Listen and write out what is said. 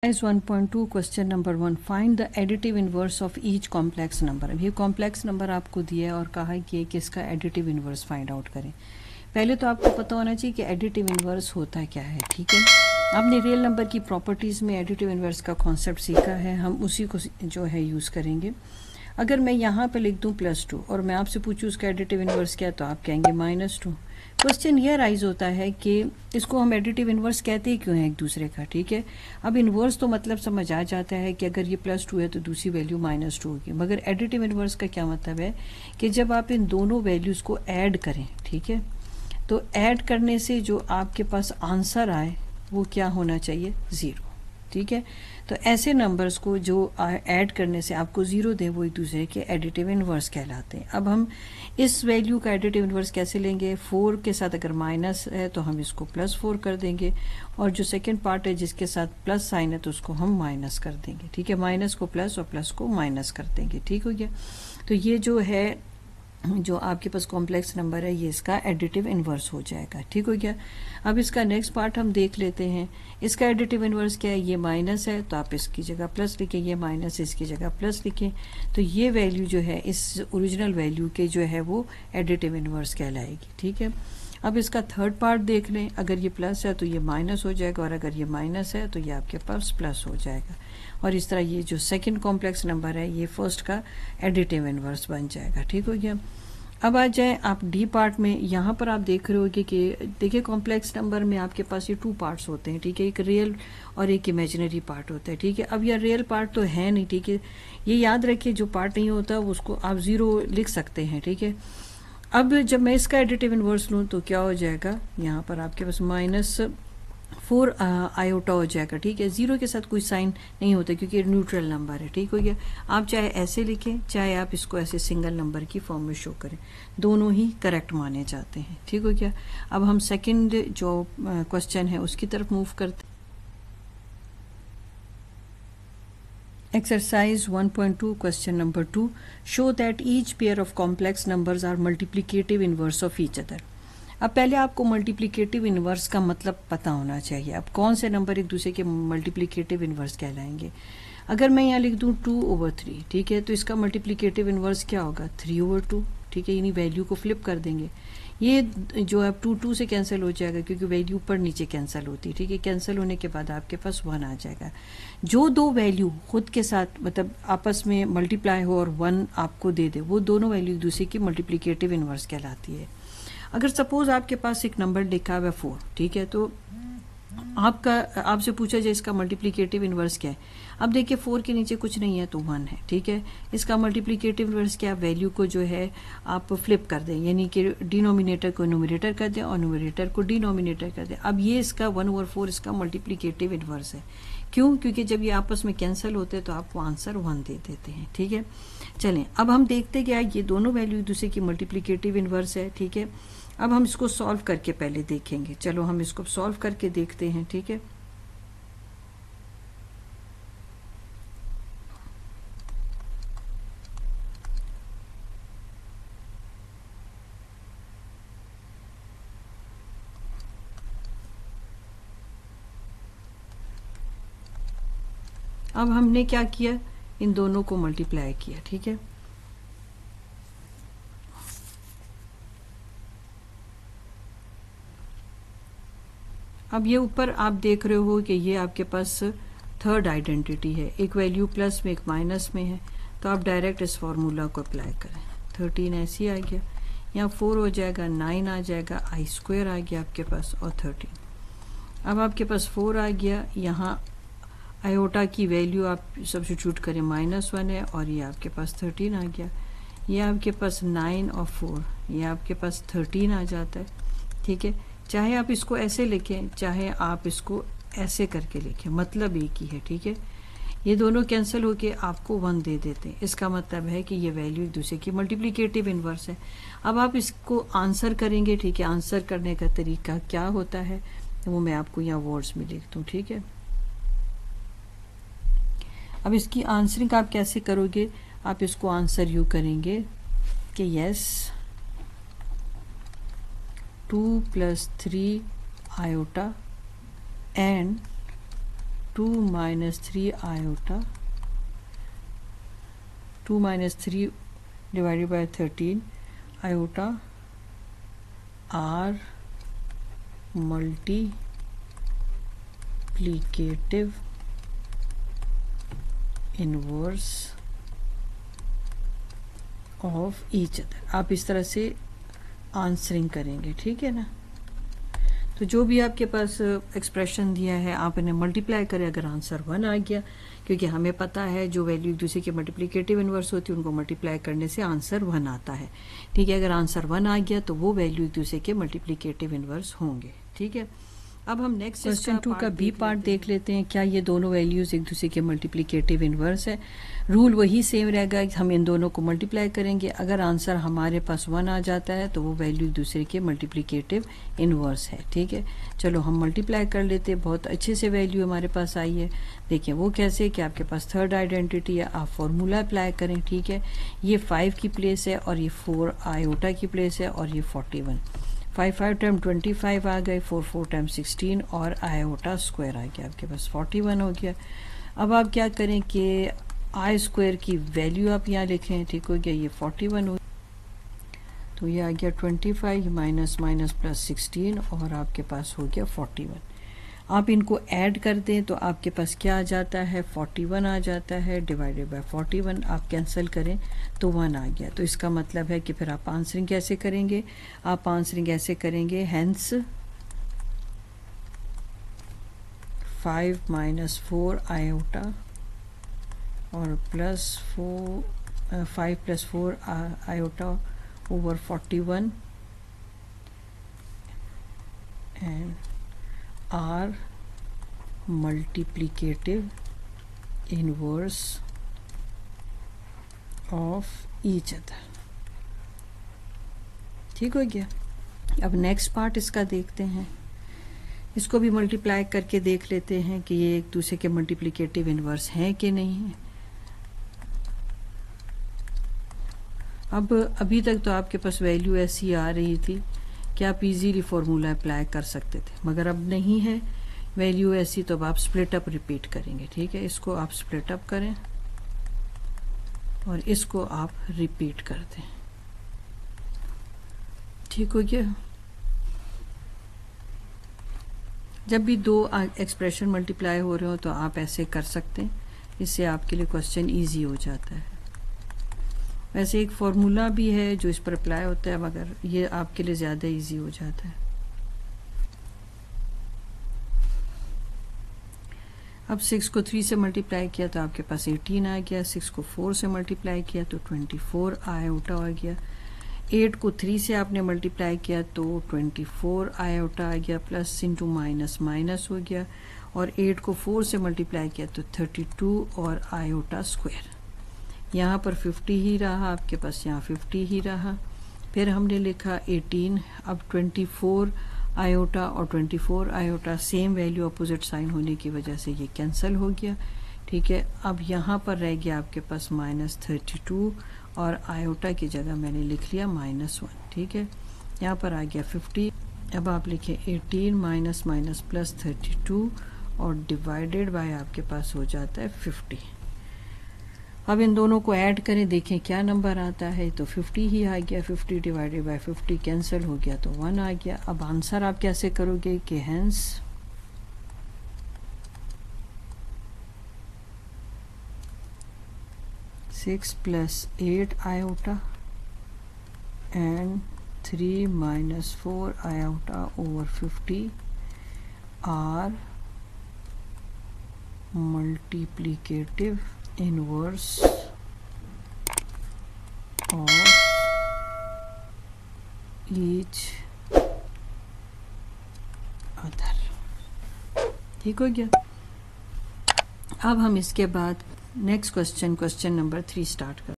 Exercise 1.2 question number 1 find the additive inverse of each complex number. अब ये complex number आपको दिया है और कहा है कि किसका एडिटिव इनवर्स फाइंड आउट करें। पहले तो आपको पता होना चाहिए कि एडिटिव इनवर्स होता क्या है। ठीक है, आपने रियल नंबर की प्रॉपर्टीज़ में एडिटिव इनवर्स का कॉन्सेप्ट सीखा है, हम उसी को जो है यूज़ करेंगे। अगर मैं यहाँ पे लिख दूँ +2 और मैं आपसे पूछूँ उसका एडिटिव इनवर्स क्या है तो आप कहेंगे -2। क्वेश्चन ये राइज होता है कि इसको हम एडिटिव इनवर्स कहते ही क्यों हैं एक दूसरे का। ठीक है, अब इनवर्स तो मतलब समझ आ जाता है कि अगर ये +2 है तो दूसरी वैल्यू -2 होगी, मगर एडिटिव इनवर्स का क्या मतलब है कि जब आप इन दोनों वैल्यूज़ को ऐड करें, ठीक है, तो ऐड करने से जो आपके पास आंसर आए वो क्या होना चाहिए, 0। ठीक है, तो ऐसे नंबर्स को जो ऐड करने से आपको 0 दें वो एक दूसरे के एडिटिव इनवर्स कहलाते हैं। अब हम इस वैल्यू का एडिटिव इनवर्स कैसे लेंगे, 4 के साथ अगर माइनस है तो हम इसको +4 कर देंगे, और जो सेकंड पार्ट है जिसके साथ प्लस साइन है तो उसको हम माइनस कर देंगे। ठीक है, माइनस को प्लस और प्लस को माइनस कर देंगे। ठीक हो गया, तो ये जो है जो आपके पास कॉम्प्लेक्स नंबर है ये इसका एडिटिव इनवर्स हो जाएगा। ठीक हो गया, अब इसका नेक्स्ट पार्ट हम देख लेते हैं। इसका एडिटिव इनवर्स क्या है, ये माइनस है तो आप इसकी जगह प्लस लिखें, ये माइनस इसकी जगह प्लस लिखें, तो ये वैल्यू जो है इस ओरिजिनल वैल्यू के जो है वो एडिटिव इनवर्स कहलाएगी। ठीक है, अब इसका थर्ड पार्ट देख लें, अगर ये प्लस है तो ये माइनस हो जाएगा, और अगर ये माइनस है तो ये आपके पास प्लस हो जाएगा, और इस तरह ये जो सेकंड कॉम्प्लेक्स नंबर है ये फर्स्ट का एडिटिव इनवर्स बन जाएगा। ठीक हो गया, अब आ जाए आप डी पार्ट में। यहाँ पर आप देख रहे होगे कि देखिए कॉम्प्लेक्स नंबर में आपके पास ये 2 पार्ट्स होते हैं। ठीक है, एक रियल और एक इमेजिनरी पार्ट होता है। ठीक है, अब यह रियल पार्ट तो है नहीं। ठीक है, ये याद रखिए जो पार्ट नहीं होता उसको आप 0 लिख सकते हैं। ठीक है, अब जब मैं इसका एडिटिव इनवर्स लूँ तो क्या हो जाएगा, यहाँ पर आपके पास -4 आयोटा हो जाएगा। ठीक है, 0 के साथ कोई साइन नहीं होता क्योंकि न्यूट्रल नंबर है। ठीक हो गया, आप चाहे ऐसे लिखें चाहे आप इसको ऐसे सिंगल नंबर की फॉर्म में शो करें, दोनों ही करेक्ट माने जाते हैं। ठीक हो गया, अब हम सेकंड जो क्वेश्चन है उसकी तरफ मूव करते हैं। Exercise 1.2 question number 2 show that each pair of complex numbers are multiplicative inverse of each other। अब पहले आपको मल्टीप्लिकेटिव इन्वर्स का मतलब पता होना चाहिए। अब कौन से नंबर एक दूसरे के मल्टीप्लिकेटिव इन्वर्स कहलाएंगे। अगर मैं यहाँ लिख दूँ 2/3, ठीक है, तो इसका मल्टीप्लिकेटिव इन्वर्स क्या होगा, 3/2। ठीक है, यानी वैल्यू को फ्लिप कर देंगे, ये जो है 2 से कैंसिल हो जाएगा क्योंकि वैल्यू ऊपर नीचे कैंसिल होती है। ठीक है, कैंसिल होने के बाद आपके पास 1 आ जाएगा। जो दो वैल्यू खुद के साथ मतलब आपस में मल्टीप्लाई हो और 1 आपको दे दे, वो दोनों वैल्यू एक दूसरे की मल्टीप्लिकेटिव इन्वर्स कहलाती है। अगर सपोज आपके पास एक नंबर लिखा हुआ है 4, ठीक है, तो आपसे पूछा जाए इसका मल्टीप्लिकेटिव इन्वर्स क्या है। अब देखिए 4 के नीचे कुछ नहीं है तो 1 है। ठीक है, इसका मल्टीप्लिकेटिव इन्वर्स क्या, वैल्यू को जो है आप फ्लिप कर दें, यानी कि डिनोमिनेटर को न्यूमरेटर कर दें और न्यूमरेटर को डिनोमिनेटर कर दें। अब ये इसका 1/4 इसका मल्टीप्लिकेटिव इन्वर्स है। क्यों, क्योंकि जब ये आपस में कैंसिल होते हैं तो आपको आंसर 1 दे देते हैं। ठीक है, चलें अब हम देखते क्या ये दोनों वैल्यू एक दूसरे की मल्टीप्लिकेटिव इन्वर्स है। ठीक है, अब हम इसको सॉल्व करके पहले देखेंगे। चलो हम इसको सॉल्व करके देखते हैं। ठीक है, अब हमने क्या किया, इन दोनों को मल्टीप्लाई किया। ठीक है, अब ये ऊपर आप देख रहे हो कि ये आपके पास थर्ड आइडेंटिटी है, एक वैल्यू प्लस में एक माइनस में है, तो आप डायरेक्ट इस फॉर्मूला को अप्लाई करें। 13 ऐसे ही आ गया, यहाँ 4 हो जाएगा, 9 आ जाएगा, i² आ गया आपके पास, और 13। अब आपके पास 4 आ गया, यहाँ आयोटा की वैल्यू आप सब्स्टिट्यूट करें, -1 है, और ये आपके पास 13 आ गया। ये आपके पास 9 और 4, ये आपके पास 13 आ जाता है। ठीक है, चाहे आप इसको ऐसे लिखें चाहे आप इसको ऐसे करके लिखें, मतलब एक ही है। ठीक है, ये दोनों कैंसिल होके आपको 1 दे देते हैं, इसका मतलब है कि ये वैल्यू एक दूसरे की मल्टीप्लिकेटिव इन्वर्स है। अब आप इसको आंसर करेंगे। ठीक है, आंसर करने का तरीका क्या होता है वो मैं आपको यहाँ वर्ड्स में लिख दूँ। ठीक है, अब इसकी आंसरिंग आप कैसे करोगे, आप इसको आंसर यू करेंगे कि yes 2 + 3 iota and 2 minus 3 iota, 2 minus 3 divided by 13 iota r multiplicative inverse of each other। आप इस तरह से आंसरिंग करेंगे, ठीक है ना। तो जो भी आपके पास एक्सप्रेशन दिया है आप इन्हें मल्टीप्लाई करें। अगर आंसर 1 आ गया, क्योंकि हमें पता है जो वैल्यू एक दूसरे की मल्टीप्लिकेटिव इन्वर्स होती है उनको मल्टीप्लाई करने से आंसर 1 आता है, ठीक है। अगर आंसर 1 आ गया तो वो वैल्यू एक दूसरे के मल्टीप्लिकेटिव इन्वर्स होंगे, ठीक है। अब हम नेक्स्ट क्वेश्चन 2 का बी पार्ट देख लेते हैं। क्या ये दोनों वैल्यूज़ एक दूसरे के मल्टीप्लिकेटिव इन्वर्स है? रूल वही सेम रहेगा, हम इन दोनों को मल्टीप्लाई करेंगे। अगर आंसर हमारे पास 1 आ जाता है तो वो वैल्यू एक दूसरे के मल्टीप्लिकेटिव इन्वर्स है, ठीक है। चलो हम मल्टीप्लाई कर लेते हैं। बहुत अच्छे से वैल्यू हमारे पास आई है। देखिए वो कैसे कि आपके पास थर्ड आइडेंटिटी है, आप फॉर्मूला अप्लाई करें, ठीक है। ये 5 की प्लेस है और ये 4 आयोटा की प्लेस है और ये 41। 5 टाइम 25 आ गए, 4 टाइम 16 और आयोटा स्क्वायर आ गया, आपके पास 41 हो गया। अब आप क्या करें कि आई स्क्वायर की वैल्यू आप यहाँ लिखें, ठीक हो गया। ये 41 हो, तो ये आ गया 25 माइनस माइनस प्लस 16 और आपके पास हो गया 41। आप इनको ऐड कर दें तो आपके पास क्या आ जाता है, 41 आ जाता है, डिवाइडेड बाय 41। आप कैंसिल करें तो 1 आ गया। तो इसका मतलब है कि फिर आप आंसरिंग कैसे करेंगे? आप आंसरिंग ऐसे करेंगे, हेंस 5 माइनस 4 आयोटा और plus 5 plus 4 iota over 41 and are multiplicative inverse of each other, ठीक हो गया। अब नेक्स्ट पार्ट इसका देखते हैं। इसको भी मल्टीप्लाई करके देख लेते हैं कि ये एक दूसरे के मल्टीप्लिकेटिव इनवर्स हैं कि नहीं है। अब अभी तक तो आपके पास वैल्यू ऐसी आ रही थी कि आप इजीली फॉर्मूला अप्लाई कर सकते थे, मगर अब नहीं है वैल्यू ऐसी, तो अब आप स्प्लिट अप रिपीट करेंगे, ठीक है। इसको आप स्प्लिट अप करें और इसको आप रिपीट कर दें, ठीक हो गया। जब भी दो एक्सप्रेशन मल्टीप्लाई हो रहे हो तो आप ऐसे कर सकते हैं, इससे आपके लिए क्वेश्चन इजी हो जाता है। वैसे एक फॉर्मूला भी है जो इस पर अप्लाई होता है, मगर ये आपके लिए ज़्यादा इजी हो जाता है। अब 6 को 3 से मल्टीप्लाई किया तो आपके पास 18 आ गया। 6 को 4 से मल्टीप्लाई किया तो 24 आयोटा आ गया। 8 को 3 से आपने मल्टीप्लाई किया तो 24 आयोटा आ गया, प्लस इंटू माइनस माइनस हो गया। और 8 को 4 से मल्टीप्लाई किया तो 32 और आयोटा स्क्वायर। यहाँ पर 50 ही रहा आपके पास, यहाँ 50 ही रहा। फिर हमने लिखा 18। अब 24 आयोटा और 24 iota same value opposite sign होने की वजह से ये कैंसिल हो गया, ठीक है। अब यहाँ पर रह गया आपके पास -32 और आयोटा की जगह मैंने लिख लिया -1, ठीक है। यहाँ पर आ गया 50। अब आप लिखें 18 माइनस माइनस प्लस 32 और डिवाइडेड बाय आपके पास हो जाता है 50। अब इन दोनों को ऐड करें, देखें क्या नंबर आता है, तो 50 ही आ गया। 50 डिवाइडेड बाय 50 कैंसिल हो गया तो 1 आ गया। अब आंसर आप कैसे करोगे कि hence six plus 8 iota and 3 minus 4 iota over 50 are multiplicative inverse of each other, ठीक हो गया। अब हम इसके बाद नेक्स्ट क्वेश्चन नंबर 3 स्टार्ट करते हैं।